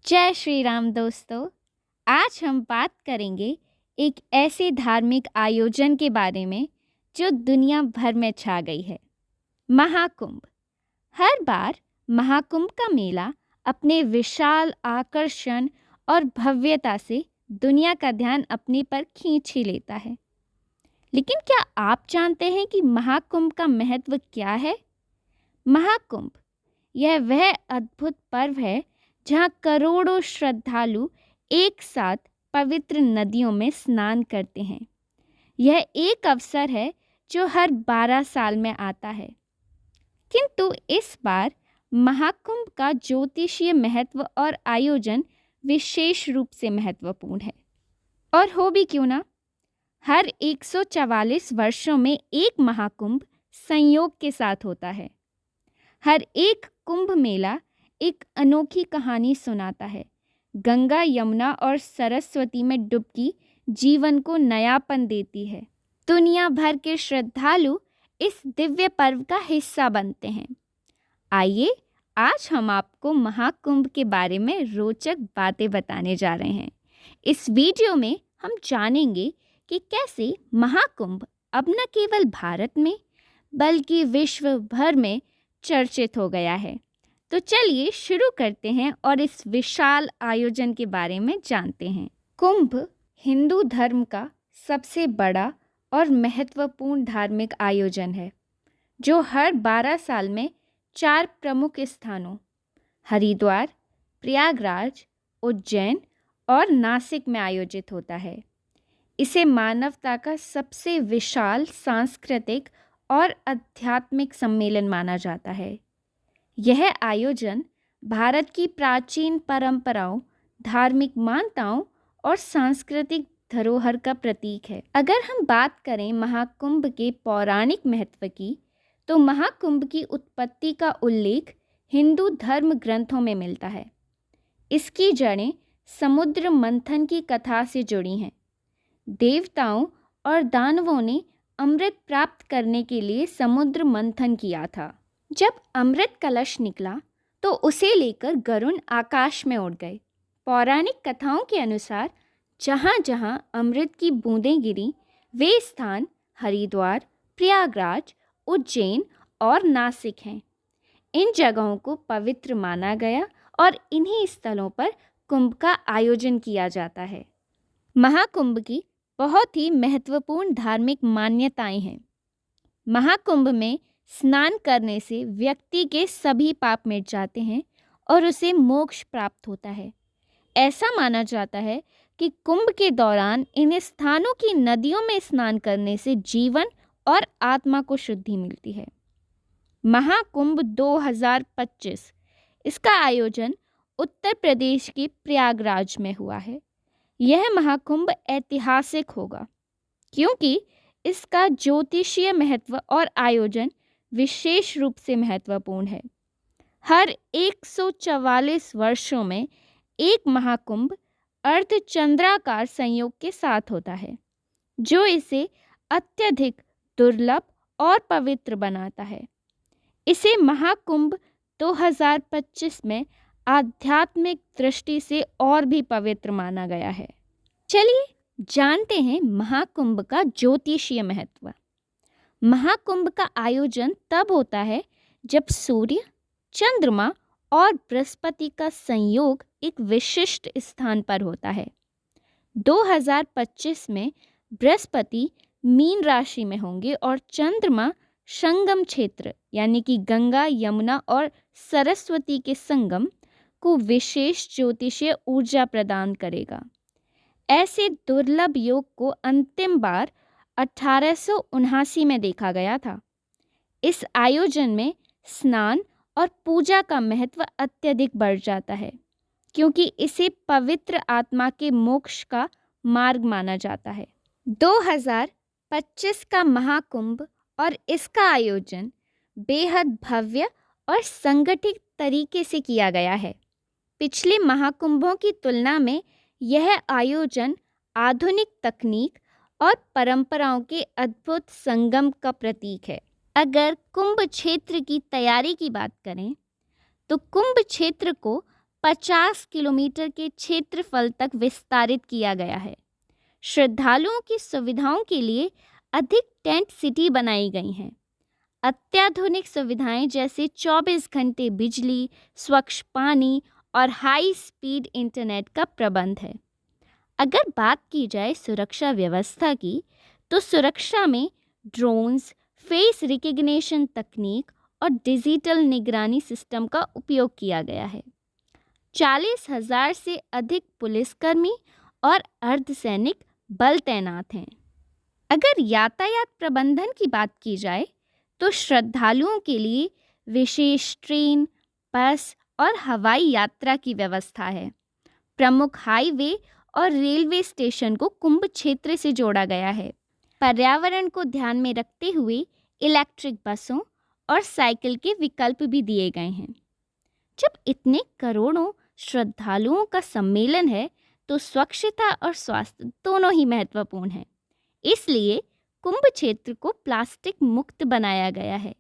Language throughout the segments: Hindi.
जय श्री राम दोस्तों। आज हम बात करेंगे एक ऐसे धार्मिक आयोजन के बारे में जो दुनिया भर में छा गई है, महाकुंभ। हर बार महाकुंभ का मेला अपने विशाल आकर्षण और भव्यता से दुनिया का ध्यान अपने पर खींच ही लेता है। लेकिन क्या आप जानते हैं कि महाकुंभ का महत्व क्या है? महाकुंभ यह वह अद्भुत पर्व है जहाँ करोड़ों श्रद्धालु एक साथ पवित्र नदियों में स्नान करते हैं। यह एक अवसर है जो हर 12 साल में आता है, किंतु इस बार महाकुंभ का ज्योतिषीय महत्व और आयोजन विशेष रूप से महत्वपूर्ण है। और हो भी क्यों ना, हर 144 वर्षों में एक महाकुंभ संयोग के साथ होता है। हर एक कुंभ मेला एक अनोखी कहानी सुनाता है। गंगा, यमुना और सरस्वती में डुबकी जीवन को नयापन देती है। दुनिया भर के श्रद्धालु इस दिव्य पर्व का हिस्सा बनते हैं। आइए आज हम आपको महाकुंभ के बारे में रोचक बातें बताने जा रहे हैं। इस वीडियो में हम जानेंगे कि कैसे महाकुंभ अब न केवल भारत में बल्कि विश्व भर में चर्चित हो गया है। तो चलिए शुरू करते हैं और इस विशाल आयोजन के बारे में जानते हैं। कुंभ हिंदू धर्म का सबसे बड़ा और महत्वपूर्ण धार्मिक आयोजन है, जो हर 12 साल में 4 प्रमुख स्थानों हरिद्वार, प्रयागराज, उज्जैन और नासिक में आयोजित होता है। इसे मानवता का सबसे विशाल सांस्कृतिक और आध्यात्मिक सम्मेलन माना जाता है। यह आयोजन भारत की प्राचीन परंपराओं, धार्मिक मान्यताओं और सांस्कृतिक धरोहर का प्रतीक है। अगर हम बात करें महाकुंभ के पौराणिक महत्व की, तो महाकुंभ की उत्पत्ति का उल्लेख हिंदू धर्म ग्रंथों में मिलता है। इसकी जड़ें समुद्र मंथन की कथा से जुड़ी हैं। देवताओं और दानवों ने अमृत प्राप्त करने के लिए समुद्र मंथन किया था। जब अमृत कलश निकला तो उसे लेकर गरुड़ आकाश में उड़ गए। पौराणिक कथाओं के अनुसार जहाँ जहाँ अमृत की बूंदें गिरी, वे स्थान हरिद्वार, प्रयागराज, उज्जैन और नासिक हैं। इन जगहों को पवित्र माना गया और इन्हीं स्थलों पर कुंभ का आयोजन किया जाता है। महाकुंभ की बहुत ही महत्वपूर्ण धार्मिक मान्यताएं हैं। महाकुंभ में स्नान करने से व्यक्ति के सभी पाप मिट जाते हैं और उसे मोक्ष प्राप्त होता है। ऐसा माना जाता है कि कुंभ के दौरान इन स्थानों की नदियों में स्नान करने से जीवन और आत्मा को शुद्धि मिलती है। महाकुंभ 2025 इसका आयोजन उत्तर प्रदेश के प्रयागराज में हुआ है। यह महाकुंभ ऐतिहासिक होगा क्योंकि इसका ज्योतिषीय महत्व और आयोजन विशेष रूप से महत्वपूर्ण है। हर 144 वर्षों में एक महाकुंभ अर्धचंद्राकार संयोग के साथ होता है, जो इसे अत्यधिक दुर्लभ और पवित्र बनाता है। इसे महाकुंभ 2025 में आध्यात्मिक दृष्टि से और भी पवित्र माना गया है। चलिए जानते हैं महाकुंभ का ज्योतिषीय महत्व। महाकुंभ का आयोजन तब होता है जब सूर्य, चंद्रमा और बृहस्पति का संयोग एक विशिष्ट स्थान पर होता है। 2025 में बृहस्पति मीन राशि में होंगे और चंद्रमा संगम क्षेत्र यानी कि गंगा, यमुना और सरस्वती के संगम को विशेष ज्योतिषीय ऊर्जा प्रदान करेगा। ऐसे दुर्लभ योग को अंतिम बार 1879 में देखा गया था। इस आयोजन में स्नान और पूजा का महत्व अत्यधिक बढ़ जाता है क्योंकि इसे पवित्र आत्मा के मोक्ष का मार्ग माना जाता है। 2025 का महाकुंभ और इसका आयोजन बेहद भव्य और संगठित तरीके से किया गया है। पिछले महाकुंभों की तुलना में यह आयोजन आधुनिक तकनीक और परंपराओं के अद्भुत संगम का प्रतीक है। अगर कुंभ क्षेत्र की तैयारी की बात करें तो कुंभ क्षेत्र को 50 किलोमीटर के क्षेत्रफल तक विस्तारित किया गया है। श्रद्धालुओं की सुविधाओं के लिए अधिक टेंट सिटी बनाई गई हैं। अत्याधुनिक सुविधाएं जैसे 24 घंटे बिजली, स्वच्छ पानी और हाई स्पीड इंटरनेट का प्रबंध है। अगर बात की जाए सुरक्षा व्यवस्था की, तो सुरक्षा में ड्रोन्स, फेस रिकग्निशन तकनीक और डिजिटल निगरानी सिस्टम का उपयोग किया गया है। 40,000 से अधिक पुलिसकर्मी और अर्धसैनिक बल तैनात हैं। अगर यातायात प्रबंधन की बात की जाए, तो श्रद्धालुओं के लिए विशेष ट्रेन, बस और हवाई यात्रा की व्यवस्था है। प्रमुख हाईवे और रेलवे स्टेशन को कुंभ क्षेत्र से जोड़ा गया है। पर्यावरण को ध्यान में रखते हुए इलेक्ट्रिक बसों और साइकिल के विकल्प भी दिए गए हैं। जब इतने करोड़ों श्रद्धालुओं का सम्मेलन है, तो स्वच्छता और स्वास्थ्य दोनों ही महत्वपूर्ण हैं। इसलिए कुंभ क्षेत्र को प्लास्टिक मुक्त बनाया गया है।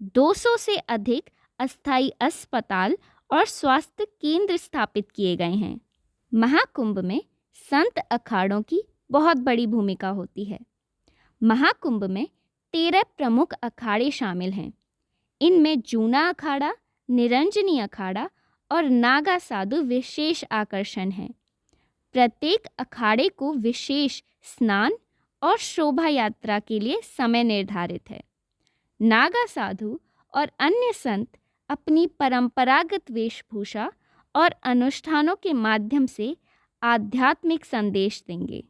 200 से अधिक अस्थायी अस्पताल और स्वास्थ्य केंद्र स्थापित किए गए हैं। महाकुंभ में संत अखाड़ों की बहुत बड़ी भूमिका होती है। महाकुंभ में 13 प्रमुख अखाड़े शामिल हैं। इनमें जूना अखाड़ा, निरंजनी अखाड़ा और नागा साधु विशेष आकर्षण हैं। प्रत्येक अखाड़े को विशेष स्नान और शोभा यात्रा के लिए समय निर्धारित है। नागा साधु और अन्य संत अपनी परंपरागत वेशभूषा और अनुष्ठानों के माध्यम से आध्यात्मिक संदेश देंगे।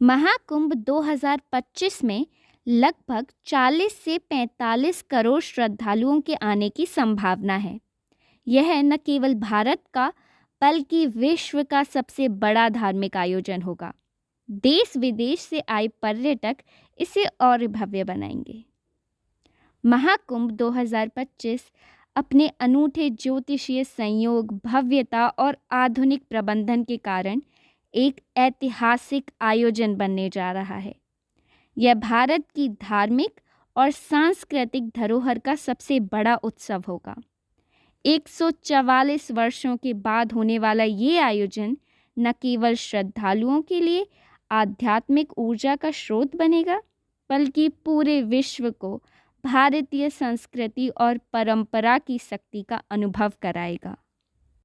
महाकुंभ 2025 में लगभग 40 से 45 करोड़ श्रद्धालुओं के आने की संभावना है। यह न केवल भारत का बल्कि विश्व का सबसे बड़ा धार्मिक आयोजन होगा। देश विदेश से आए पर्यटक इसे और भव्य बनाएंगे। महाकुंभ 2025 अपने अनूठे ज्योतिषीय संयोग, भव्यता और आधुनिक प्रबंधन के कारण एक ऐतिहासिक आयोजन बनने जा रहा है। यह भारत की धार्मिक और सांस्कृतिक धरोहर का सबसे बड़ा उत्सव होगा। 144 वर्षों के बाद होने वाला ये आयोजन न केवल श्रद्धालुओं के लिए आध्यात्मिक ऊर्जा का स्रोत बनेगा, बल्कि पूरे विश्व को भारतीय संस्कृति और परंपरा की शक्ति का अनुभव कराएगा।